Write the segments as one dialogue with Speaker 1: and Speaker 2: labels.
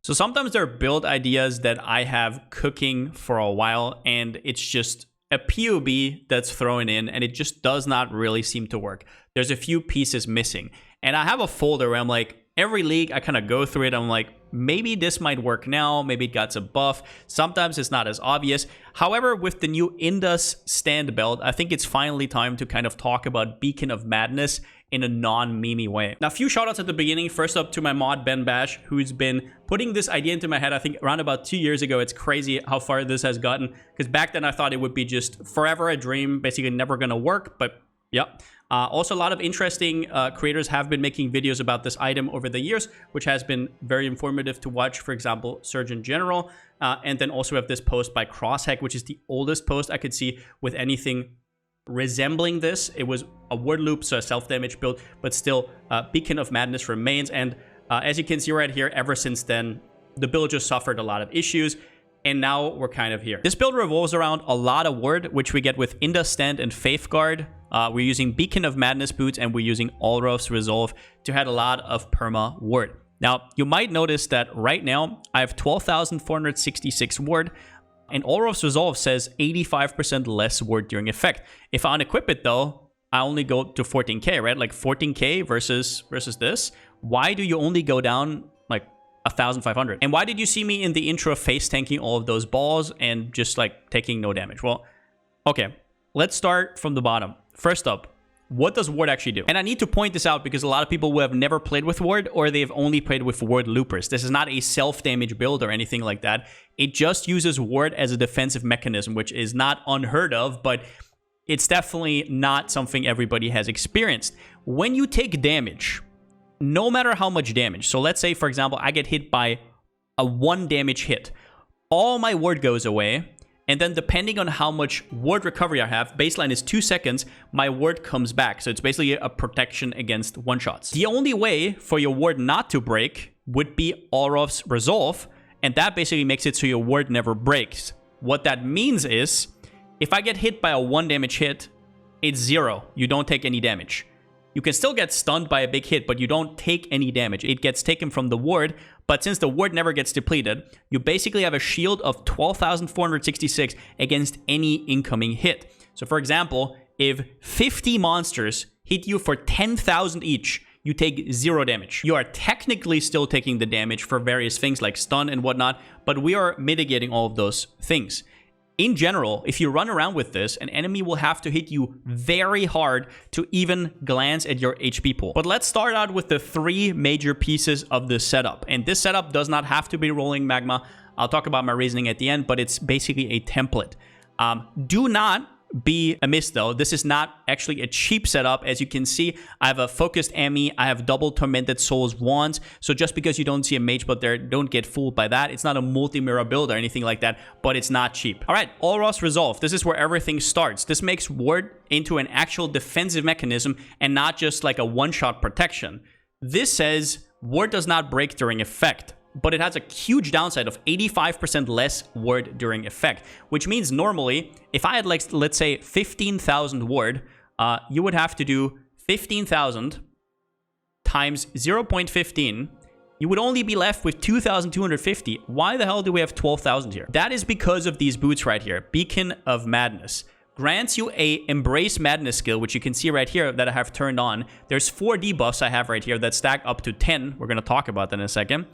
Speaker 1: So sometimes there are build ideas that I have cooking for a while, and it's just a POB that's thrown in, and it just does not really seem to work. There's a few pieces missing. And I have a folder where I'm like, every league, I kind of go through it. I'm like, maybe this might work now. Maybe it got some buff. Sometimes it's not as obvious. However, with the new Ynda's stand belt, I think it's finally time to kind of talk about Beacon of Madness in a non-memey way. Now, a few shoutouts at the beginning. First up to my mod, Ben Bash, who's been putting this idea into my head, I think around about 2 years ago. It's crazy how far this has gotten, because back then I thought it would be just forever a dream, basically never gonna work, but yep. Also, a lot of interesting creators have been making videos about this item over the years, which has been very informative to watch. For example, Surgeon General. And then also we have this post by Crosshack, which is the oldest post I could see with anything resembling this. It was a word loop, so a self-damage build, but still Beacon of Madness remains. And as you can see right here, ever since then, the build just suffered a lot of issues. And now we're kind of here. This build revolves around a lot of word, which we get with Ynda Stand and Faithguard. We're using Beacon of Madness boots, and we're using Olroth's Resolve to add a lot of perma word. Now, you might notice that right now, I have 12,466 word, and Olroth's Resolve says 85% less word during effect. If I unequip it, though, I only go to 14k, right? Like 14k versus this. Why do you only go down like 1,500? And why did you see me in the intro face tanking all of those balls and just like taking no damage? Well, okay, let's start from the bottom. First up, what does ward actually do? And I need to point this out because a lot of people who have never played with ward, or they've only played with ward loopers. This is not a self-damage build or anything like that. It just uses ward as a defensive mechanism, which is not unheard of, but it's definitely not something everybody has experienced. When you take damage, no matter how much damage, so let's say, for example, I get hit by a 1 damage hit, all my ward goes away. And then depending on how much ward recovery I have, baseline is 2 seconds, my ward comes back. So it's basically a protection against one-shots. The only way for your ward not to break would be Olroth's Resolve, and that basically makes it so your ward never breaks. What that means is, if I get hit by a 1 damage hit, it's 0. You don't take any damage. You can still get stunned by a big hit, but you don't take any damage. It gets taken from the ward, but since the ward never gets depleted, you basically have a shield of 12,466 against any incoming hit. So for example, if 50 monsters hit you for 10,000 each, you take 0 damage. You are technically still taking the damage for various things like stun and whatnot, but we are mitigating all of those things. In general, if you run around with this, an enemy will have to hit you very hard to even glance at your HP pool. But let's start out with the 3 major pieces of this setup. And this setup does not have to be rolling magma. I'll talk about my reasoning at the end, but it's basically a template. Do not be amiss though. This is not actually a cheap setup. As you can see, I have a focused Ami, I have double Tormented Souls wands. So just because you don't see a mage build there, don't get fooled by that. It's not a multi-mirror build or anything like that, but it's not cheap. All right, Olroth's Resolve. This is where everything starts. This makes ward into an actual defensive mechanism and not just like a one-shot protection. This says ward does not break during effect, but it has a huge downside of 85% less ward during effect, which means normally, if I had, like, let's say 15,000 ward, you would have to do 15,000 times 0.15. You would only be left with 2,250. Why the hell do we have 12,000 here? That is because of these boots right here. Beacon of Madness grants you a Embrace Madness skill, which you can see right here that I have turned on. There's 4 debuffs I have right here that stack up to 10. We're going to talk about that in a second.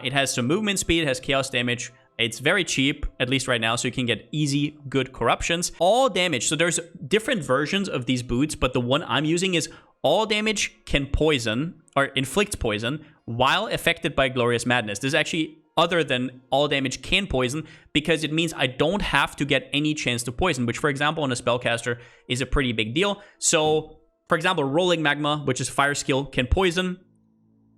Speaker 1: It has some movement speed, it has chaos damage. It's very cheap, at least right now, so you can get easy, good corruptions. All damage, so there's different versions of these boots, but the one I'm using is all damage can poison, or inflict poison, while affected by Glorious Madness. This is actually other than all damage can poison, because it means I don't have to get any chance to poison, which, for example, on a spellcaster is a pretty big deal. So, for example, Rolling Magma, which is fire skill, can poison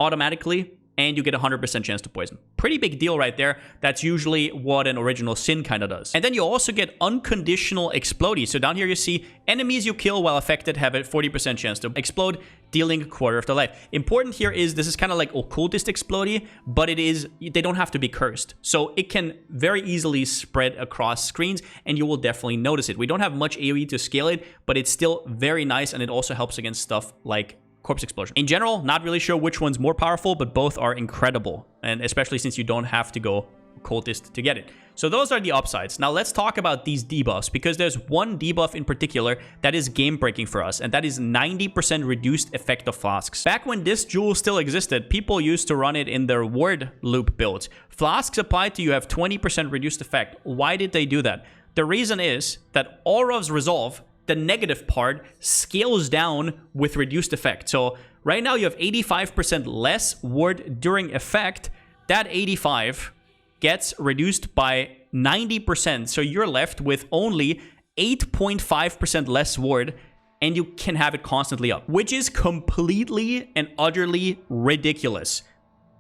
Speaker 1: automatically, and you get a 100% chance to poison. Pretty big deal right there. That's usually what an Original Sin kind of does. And then you also get Unconditional Explodey. So down here you see enemies you kill while affected have a 40% chance to explode, dealing a quarter of their life. Important here is this is kind of like Occultist Explodey, but they don't have to be cursed. So it can very easily spread across screens, and you will definitely notice it. We don't have much AoE to scale it, but it's still very nice, and it also helps against stuff like Corpse Explosion. In general, not really sure which one's more powerful, but both are incredible. And especially since you don't have to go Cultist to get it. So those are the upsides. Now let's talk about these debuffs, because there's one debuff in particular that is game breaking for us, and that is 90% reduced effect of flasks. Back when this jewel still existed, people used to run it in their word loop builds. Flasks applied to you have 20% reduced effect. Why did they do that? The reason is that Olroth's resolve, the negative part, scales down with reduced effect. So right now you have 85% less ward during effect. That 85 gets reduced by 90%, so you're left with only 8.5% less ward, and you can have it constantly up, which is completely and utterly ridiculous.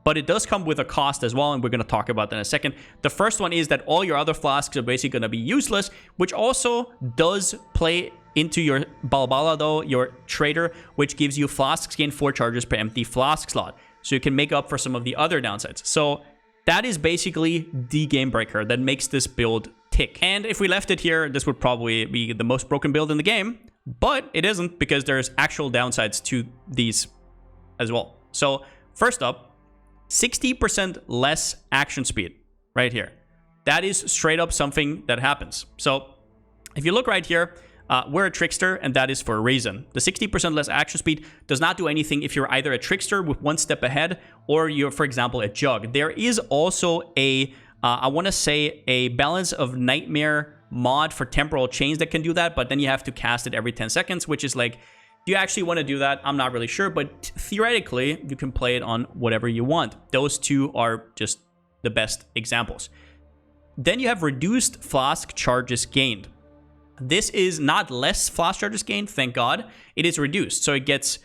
Speaker 1: But it does come with a cost as well, and we're going to talk about that in a second. The first one is that all your other flasks are basically going to be useless, which also does play into your Balbala, though, your trader, which gives you flasks gain 4 charges per empty flask slot, so you can make up for some of the other downsides. So that is basically the game breaker that makes this build tick. And if we left it here, this would probably be the most broken build in the game, but it isn't, because there's actual downsides to these as well. So first up, 60% less action speed right here. That is straight up something that happens. So if you look right here, we're a Trickster, and that is for a reason. The 60% less action speed does not do anything if you're either a Trickster with 1 step ahead, or you're, for example, a Jug. There is also a, I want to say, a Balance of Nightmare mod for Temporal Chains that can do that, but then you have to cast it every 10 seconds, which is like, do you actually want to do that? I'm not really sure, but theoretically, you can play it on whatever you want. Those two are just the best examples. Then you have reduced flask charges gained. This is not less flask charges gained, thank God. It is reduced, so it gets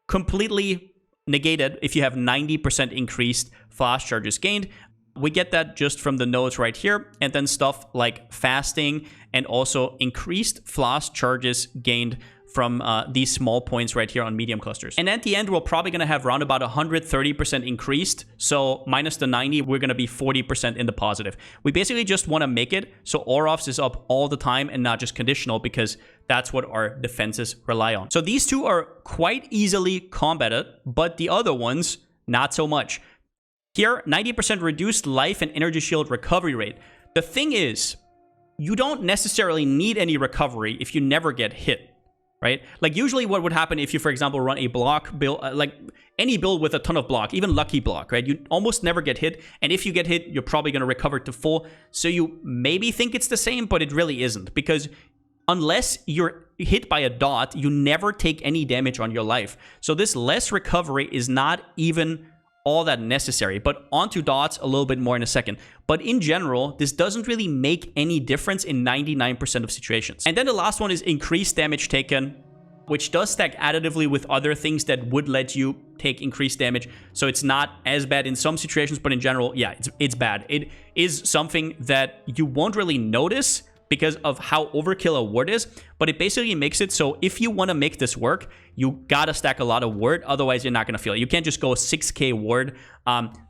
Speaker 1: completely negated if you have 90% increased flask charges gained. We get that just from the nodes right here, and then stuff like fasting and also increased flask charges gained from these small points right here on medium clusters. And at the end, we're probably going to have around about 130% increased. So minus the 90, we're going to be 40% in the positive. We basically just want to make it so Olroth's is up all the time and not just conditional, because that's what our defenses rely on. So these two are quite easily combated, but the other ones, not so much. Here, 90% reduced life and energy shield recovery rate. The thing is, you don't necessarily need any recovery if you never get hit. Right? Like usually what would happen if you, for example, run a block build, like any build with a ton of block, even lucky block, right? You almost never get hit. And if you get hit, you're probably going to recover to full. So you maybe think it's the same, but it really isn't, because unless you're hit by a dot, you never take any damage on your life. So this less recovery is not even all that necessary, but onto dots a little bit more in a second. But in general, this doesn't really make any difference in 99% of situations. And then the last one is increased damage taken, which does stack additively with other things that would let you take increased damage. So it's not as bad in some situations, but in general, yeah, it's bad. It is something that you won't really notice because of how overkill a ward is, but it basically makes it so if you want to make this work, you gotta stack a lot of ward, otherwise you're not gonna feel it. You can't just go 6k ward.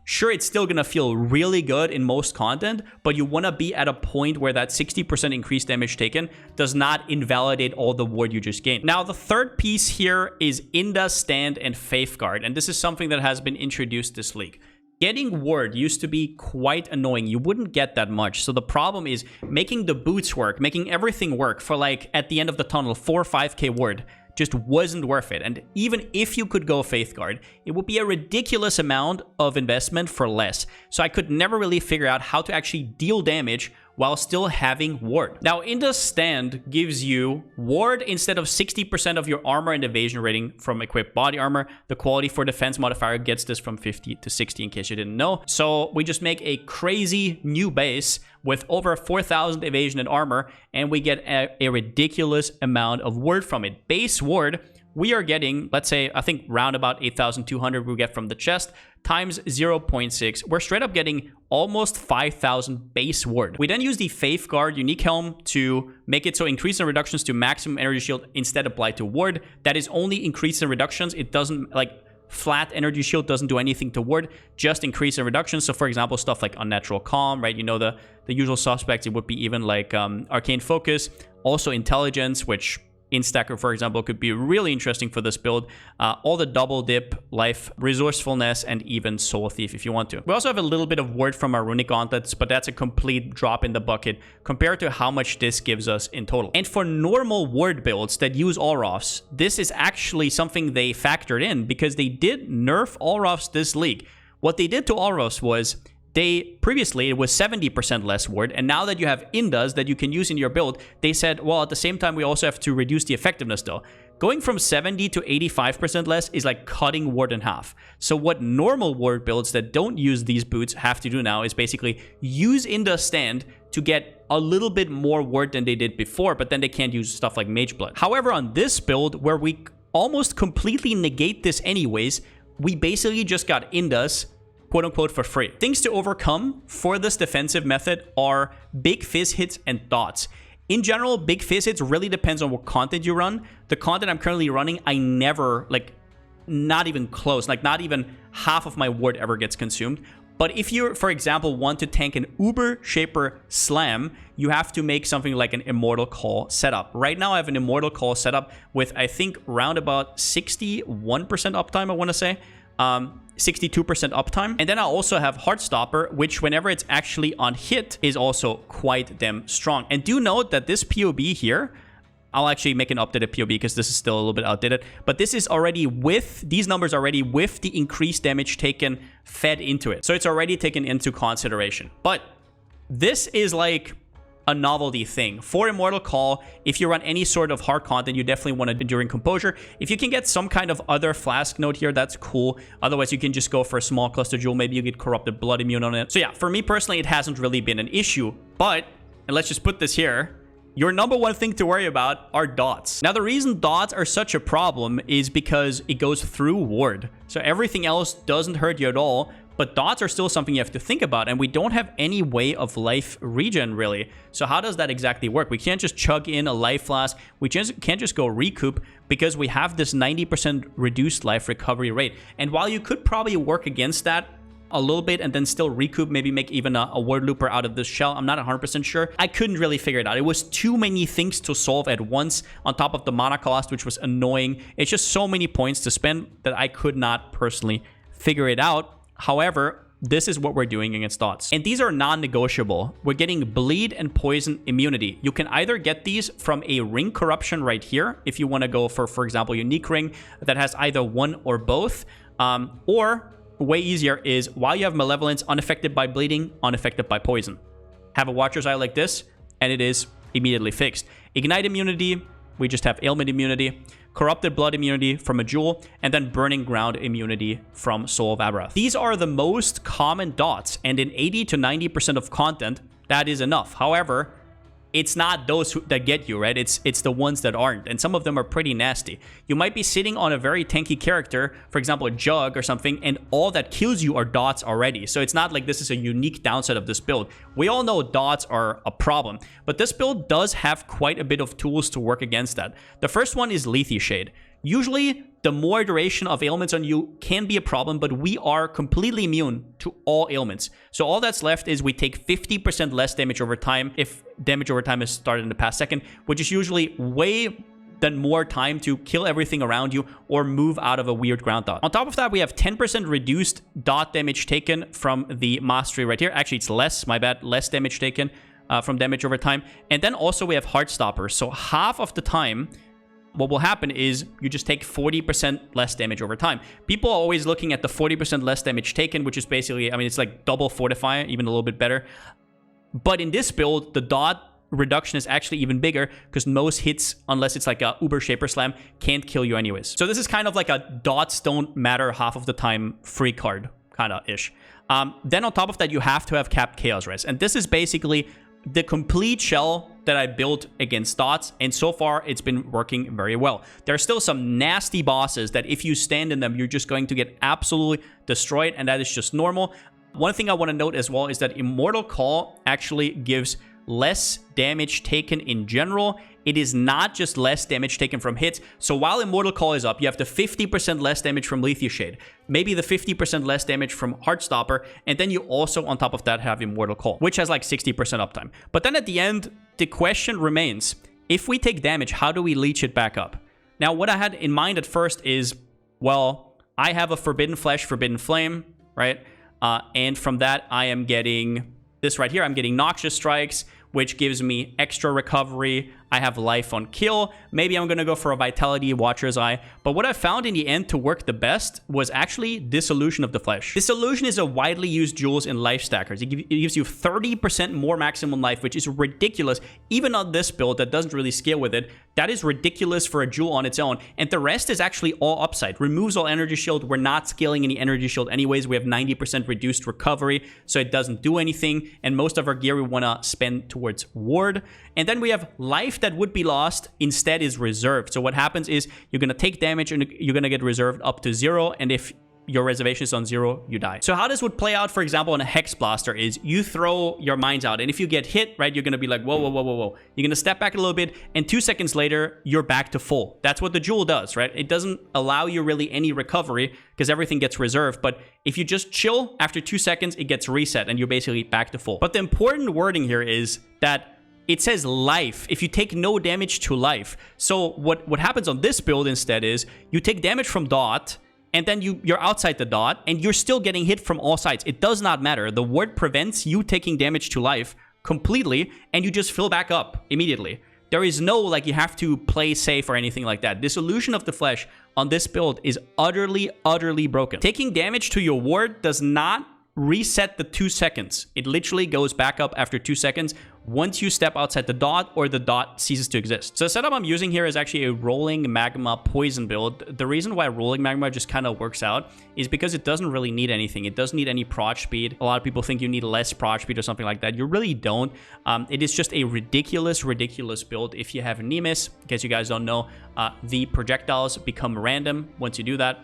Speaker 1: Sure, it's still gonna feel really good in most content, but you wanna be at a point where that 60% increased damage taken does not invalidate all the ward you just gained. Now, the third piece here is Ynda, Stand, and Faithguard, and this is something that has been introduced this league. Getting ward used to be quite annoying. You wouldn't get that much. So the problem is making the boots work, making everything work for like at the end of the tunnel, 4 or 5k ward just wasn't worth it. And even if you could go Faithguard, it would be a ridiculous amount of investment for less. So I could never really figure out how to actually deal damage while still having ward. Now, Ynda Stand gives you ward instead of 60% of your armor and evasion rating from equipped body armor. The quality for defense modifier gets this from 50 to 60 in case you didn't know. So we just make a crazy new base with over 4,000 evasion and armor, and we get a ridiculous amount of ward from it. Base ward, we are getting, let's say, I think round about 8,200 we get from the chest, times 0.6. We're straight up getting almost 5,000 base ward. We then use the Faithguard unique helm to make it so increase and reductions to maximum energy shield instead apply to ward. That is only increase and reductions. It doesn't, like, flat energy shield doesn't do anything to ward, just increase and reductions. So for example, stuff like unnatural calm, right? You know, the usual suspects. It would be even like arcane focus, also intelligence, which Instacker, for example, could be really interesting for this build. All the double dip, life, resourcefulness, and even Soul Thief if you want to. We also have a little bit of word from our runic gauntlets, but that's a complete drop in the bucket compared to how much this gives us in total. And for normal ward builds that use Olroths, this is actually something they factored in because they did nerf Olroths this league. What they did to Olroths was previously it was 70% less ward, and now that you have Yndas that you can use in your build, they said, well, at the same time, we also have to reduce the effectiveness though. Going from 70 to 85% less is like cutting ward in half. So what normal ward builds that don't use these boots have to do now is basically use Ynda stand to get a little bit more ward than they did before, but then they can't use stuff like Mage Blood. However, on this build, where we almost completely negate this anyways, we basically just got Yndas, quote unquote, for free. Things to overcome for this defensive method are big Phys Hits and dots. In general, big Phys Hits really depends on what content you run. The content I'm currently running, I never, like, not even close, like not even half of my ward ever gets consumed. But if you, for example, want to tank an Uber Shaper Slam, you have to make something like an Immortal Call setup. Right now, I have an Immortal Call setup with, I think, round about 61% uptime, I want to say. 62% uptime. And then I also have Heartstopper, which whenever it's actually on hit is also quite damn strong. And do note that this POB here, I'll actually make an updated POB because this is still a little bit outdated, but this is already with, these numbers already with the increased damage taken fed into it. So it's already taken into consideration. But this is like a novelty thing. For Immortal Call, if you run any sort of hard content, you definitely want to Enduring Composure. If you can get some kind of other flask node here, that's cool. Otherwise, you can just go for a small cluster jewel. Maybe you get Corrupted Blood immune on it. So yeah, for me personally, it hasn't really been an issue. But, and let's just put this here, your number one thing to worry about are dots. Now, the reason dots are such a problem is because it goes through ward. So everything else doesn't hurt you at all. But dots are still something you have to think about, and we don't have any way of life regen, really. So how does that exactly work? We can't just chug in a life flask. We can't just go recoup because we have this 90% reduced life recovery rate. And while you could probably work against that a little bit and then still recoup, maybe make even a word looper out of this shell, I'm not 100% sure. I couldn't really figure it out. It was too many things to solve at once on top of the mana cost, which was annoying. It's just so many points to spend that I could not personally figure it out. However, this is what we're doing against dots. And these are non-negotiable. We're getting bleed and poison immunity. You can either get these from a ring corruption right here, if you want to go for example, unique ring that has either one or both. Or way easier is while you have Malevolence, unaffected by bleeding, unaffected by poison. Have a Watcher's Eye like this, and it is immediately fixed. Ignite immunity, we just have ailment immunity. Corrupted Blood immunity from a jewel, and then Burning Ground immunity from Soul of Abrath. These are the most common dots, and in 80 to 90% of content, that is enough. However, it's not those that get you, right? It's the ones that aren't, and some of them are pretty nasty. You might be sitting on a very tanky character, for example, a Jug or something, and all that kills you are dots already. So it's not like this is a unique downside of this build. We all know dots are a problem, but this build does have quite a bit of tools to work against that. The first one is Lethe Shade. Usually, the more duration of ailments on you can be a problem, but we are completely immune to all ailments. So all that's left is we take 50% less damage over time if damage over time is started in the past second, which is usually way than more time to kill everything around you or move out of a weird ground dot. On top of that, we have 10% reduced dot damage taken from the mastery right here. Actually, it's less, my bad, less damage taken from damage over time. And then also we have Heartstopper. So half of the time, what will happen is you just take 40% less damage over time. People are always looking at the 40% less damage taken, which is basically, I mean, it's like double Fortify, even a little bit better. But in this build, the dot reduction is actually even bigger because most hits, unless it's like a Uber Shaper Slam, can't kill you anyways. So this is kind of like a dots don't matter half of the time free card, kind of ish. Then on top of that, you have to have capped Chaos Res. And this is basically the complete shell that I built against dots, and so far it's been working very well. There are still some nasty bosses that if you stand in them, you're just going to get absolutely destroyed, and that is just normal. One thing I want to note as well is that Immortal Call actually gives less damage taken in general. It is not just less damage taken from hits. So while Immortal Call is up, you have the 50% less damage from Lethe Shade, maybe the 50% less damage from Heartstopper, and then you also on top of that have Immortal Call, which has like 60% uptime. But then at the end, the question remains, if we take damage, how do we leech it back up? Now, what I had in mind at first is, well, I have a Forbidden Flesh, Forbidden Flame, right? And from that, I am getting this right here. I'm getting Noxious Strikes, which gives me extra recovery. I have life on kill. Maybe I'm going to go for a Vitality, Watcher's Eye. But what I found in the end to work the best was actually Dissolution of the Flesh. Dissolution is a widely used jewels in life stackers. It gives you 30% more maximum life, which is ridiculous. Even on this build that doesn't really scale with it, that is ridiculous for a jewel on its own. And the rest is actually all upside. Removes all energy shield. We're not scaling any energy shield anyways. We have 90% reduced recovery, so it doesn't do anything. And most of our gear we want to spend towards ward. And then we have life that would be lost instead is reserved. So what happens is you're going to take damage and you're going to get reserved up to 0. And if your reservation is on 0, you die. So how this would play out, for example, in a Hex Blaster is you throw your mines out. And if you get hit, right, you're going to be like, whoa, whoa, whoa, whoa, whoa. You're going to step back a little bit. And 2 seconds later, you're back to full. That's what the jewel does, right? It doesn't allow you really any recovery because everything gets reserved. But if you just chill, after 2 seconds, it gets reset and you're basically back to full. But the important wording here is that it says life, if you take no damage to life. So what happens on this build instead is you take damage from dot, and then you're outside the dot, and you're still getting hit from all sides. It does not matter. The ward prevents you taking damage to life completely, and you just fill back up immediately. There is no, like, you have to play safe or anything like that. Dissolution of the Flesh on this build is utterly, utterly broken. Taking damage to your ward does not reset the 2 seconds. It literally goes back up after 2 seconds once you step outside the dot or the dot ceases to exist. So the setup I'm using here is actually a Rolling Magma poison build. The reason why Rolling Magma just kind of works out is because it doesn't really need anything. It doesn't need any proj speed. A lot of people think you need less proj speed or something like that. You really don't. It is just a ridiculous, ridiculous build. If you have Nemesis, in case you guys don't know, the projectiles become random once you do that.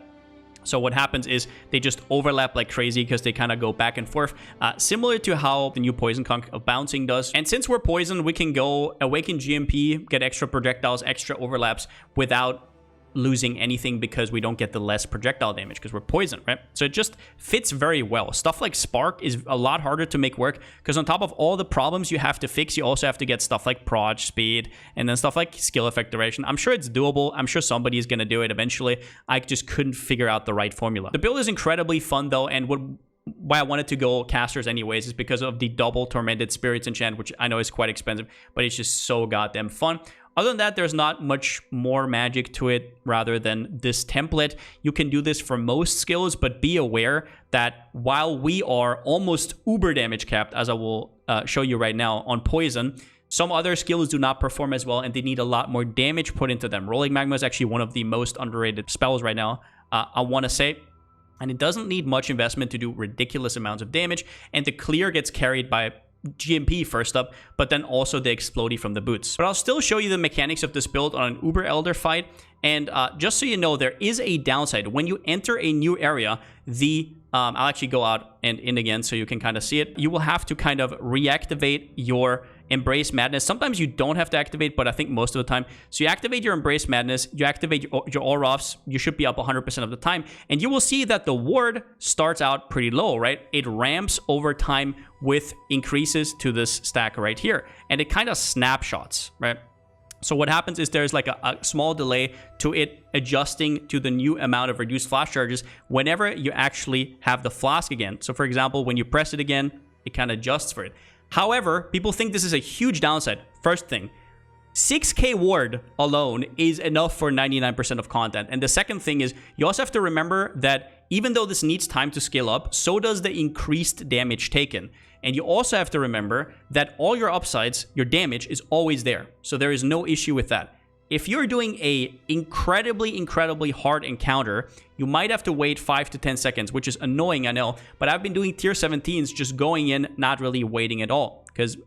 Speaker 1: So what happens is they just overlap like crazy because they kind of go back and forth, similar to how the new Poison Conch of Bouncing does. And since we're poisoned, we can go Awaken GMP, get extra projectiles, extra overlaps without losing anything because we don't get the less projectile damage because we're poisoned, right? So it just fits very well. Stuff like Spark is a lot harder to make work because on top of all the problems you have to fix, you also have to get stuff like proj speed and then stuff like skill effect duration. I'm sure it's doable. I'm sure somebody is going to do it eventually. I just couldn't figure out the right formula. The build is incredibly fun though, and why I wanted to go casters anyways is because of the double Tormented Spirits enchant, which I know is quite expensive, but it's just so goddamn fun. Other than that, there's not much more magic to it rather than this template. You can do this for most skills, but be aware that while we are almost uber damage capped, as I will show you right now on Poison, some other skills do not perform as well and they need a lot more damage put into them. Rolling Magma is actually one of the most underrated spells right now, I want to say. And it doesn't need much investment to do ridiculous amounts of damage. And the clear gets carried by GMP first up, but then also the Explodey from the boots. But I'll still show you the mechanics of this build on an Uber Elder fight. And just so you know, there is a downside. When you enter a new area, I'll actually go out and in again so you can kind of see it. You will have to kind of reactivate your Embrace Madness. Sometimes you don't have to activate, but I think most of the time. So you activate your Embrace Madness, you activate your Olroths, you should be up 100% of the time, and you will see that the ward starts out pretty low, right? It ramps over time with increases to this stack right here, and it kind of snapshots, right? So what happens is there's like a small delay to it adjusting to the new amount of reduced flash charges whenever you actually have the flask again. So for example, when you press it again, it kind of adjusts for it. However, people think this is a huge downside. First thing, 6k ward alone is enough for 99% of content. And the second thing is you also have to remember that even though this needs time to scale up, so does the increased damage taken. And you also have to remember that all your upsides, your damage is always there. So there is no issue with that. If you're doing a incredibly hard encounter, you might have to wait 5 to 10 seconds, which is annoying, I know. But I've been doing tier 17s, just going in, not really waiting at all, because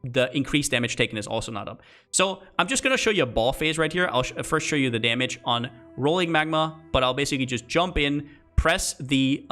Speaker 1: the increased damage taken is also not up. So I'm just going to show you a ball phase right here. I'll first show you the damage on Rolling Magma, but I'll basically just jump in, press the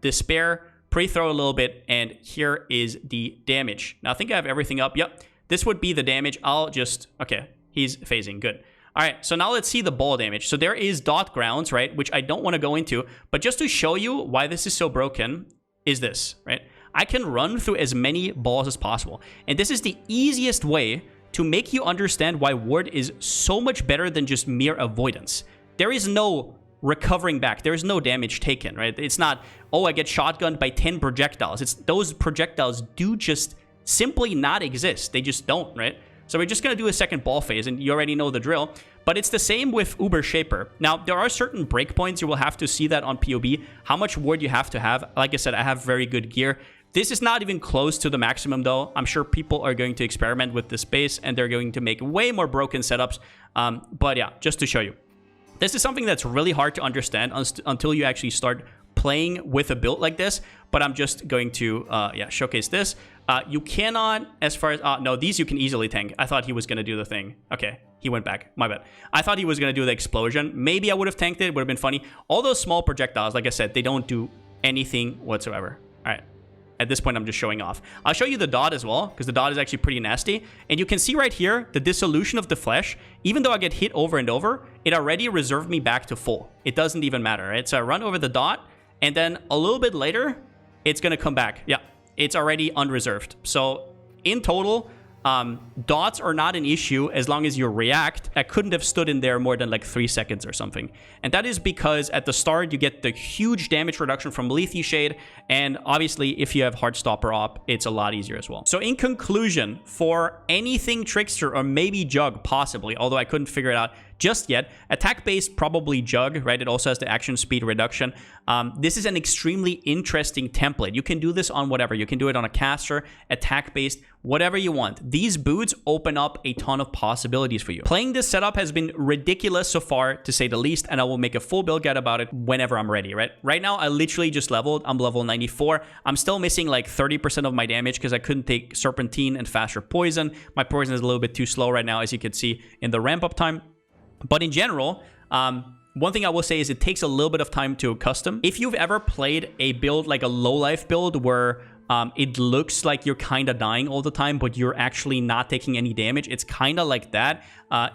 Speaker 1: Despair, pre-throw a little bit, and here is the damage. Now I think I have everything up. Yep, this would be the damage. I'll just, okay, he's phasing, good. All right, so now let's see the ball damage. So there is dot grounds, right, which I don't want to go into, but just to show you why this is so broken is this, right? I can run through as many balls as possible, and this is the easiest way to make you understand why ward is so much better than just mere avoidance. There is no recovering back. There is no damage taken, right? It's not, oh, I get shotgunned by 10 projectiles. It's those projectiles do just simply not exist. They just don't, right? So we're just going to do a second ball phase, and you already know the drill. But it's the same with Uber Shaper. Now, there are certain breakpoints. You will have to see that on POB, how much ward you have to have. Like I said, I have very good gear. This is not even close to the maximum, though. I'm sure people are going to experiment with this base, and they're going to make way more broken setups. But yeah, just to show you. This is something that's really hard to understand until you actually start playing with a build like this. But I'm just going to showcase this. You cannot, as far as... no, these you can easily tank. I thought he was going to do the thing. Okay, he went back. My bad. I thought he was going to do the explosion. Maybe I would have tanked it. It would have been funny. All those small projectiles, like I said, they don't do anything whatsoever. All right. At this point, I'm just showing off. I'll show you the dot as well, because the dot is actually pretty nasty. And you can see right here, the dissolution of the flesh, even though I get hit over and over, it already reserved me back to full. It doesn't even matter, right? So I run over the dot, and then a little bit later, it's going to come back. Yeah, it's already unreserved. So in total, dots are not an issue as long as you react. I couldn't have stood in there more than like 3 seconds or something. And that is because at the start, you get the huge damage reduction from Lethe Shade. And obviously, if you have Heartstopper up, it's a lot easier as well. So in conclusion, for anything Trickster or maybe Jug, possibly, although I couldn't figure it out just yet, attack-based, probably Jug, right? It also has the action speed reduction. This is an extremely interesting template. You can do this on whatever. You can do it on a caster, attack-based, whatever you want. These boots open up a ton of possibilities for you. Playing this setup has been ridiculous so far, to say the least, and I will make a full build guide about it whenever I'm ready, right? Right now, I literally just leveled. I'm level 94. I'm still missing like 30% of my damage because I couldn't take Serpentine and faster Poison. My Poison is a little bit too slow right now, as you can see in the ramp-up time. But in general, one thing I will say is it takes a little bit of time to accustom. If you've ever played a build like a low-life build where it looks like you're kind of dying all the time, but you're actually not taking any damage, it's kind of like that.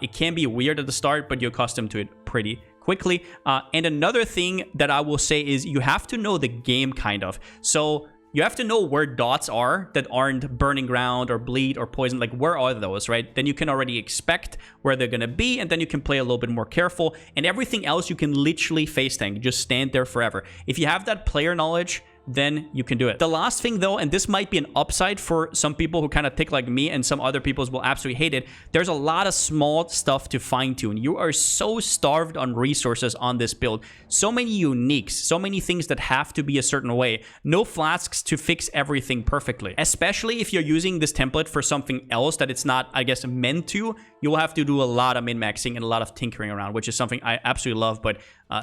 Speaker 1: It can be weird at the start, but you're accustomed to it pretty quickly. And another thing that I will say is you have to know the game, kind of. So you have to know where dots are that aren't burning ground or bleed or poison. Like, where are those, right? Then you can already expect where they're going to be, and then you can play a little bit more careful. And everything else, you can literally face tank. Just stand there forever. If you have that player knowledge, then you can do it. The last thing, though, and this might be an upside for some people who kind of tick like me, and some other peoples will absolutely hate it, there's a lot of small stuff to fine-tune. You are so starved on resources on this build. So many uniques, so many things that have to be a certain way. No flasks to fix everything perfectly. Especially if you're using this template for something else that it's not, I guess, meant to, you will have to do a lot of min-maxing and a lot of tinkering around, which is something I absolutely love, but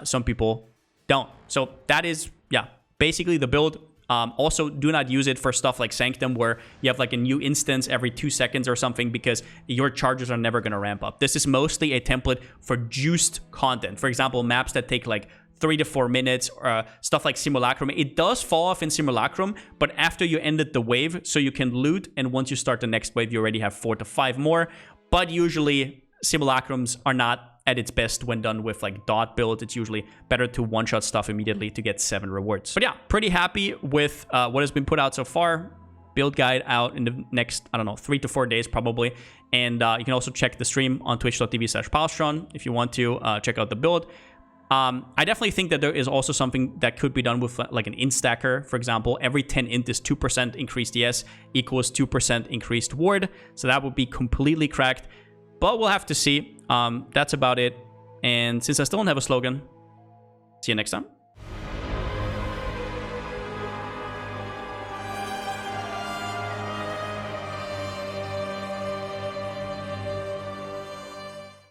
Speaker 1: some people don't. So that is, yeah, basically the build. Also, do not use it for stuff like Sanctum, where you have like a new instance every 2 seconds or something, because your charges are never going to ramp up. This is mostly a template for juiced content. For example, maps that take like 3 to 4 minutes, or stuff like Simulacrum. It does fall off in Simulacrum, but after you ended the wave, so you can loot, and once you start the next wave, you already have 4 to 5 more. But usually, Simulacrums are not at its best when done with like dot build. It's usually better to one-shot stuff immediately to get 7 rewards. But yeah, pretty happy with what has been put out so far. Build guide out in the next, I don't know, 3 to 4 days probably. And you can also check the stream on twitch.tv/Palsteron if you want to check out the build. I definitely think that there is also something that could be done with like an int stacker. For example, every 10 int is 2% increased DS equals 2% increased ward. So that would be completely cracked. But we'll have to see. That's about it. And since I still don't have a slogan, see you next time.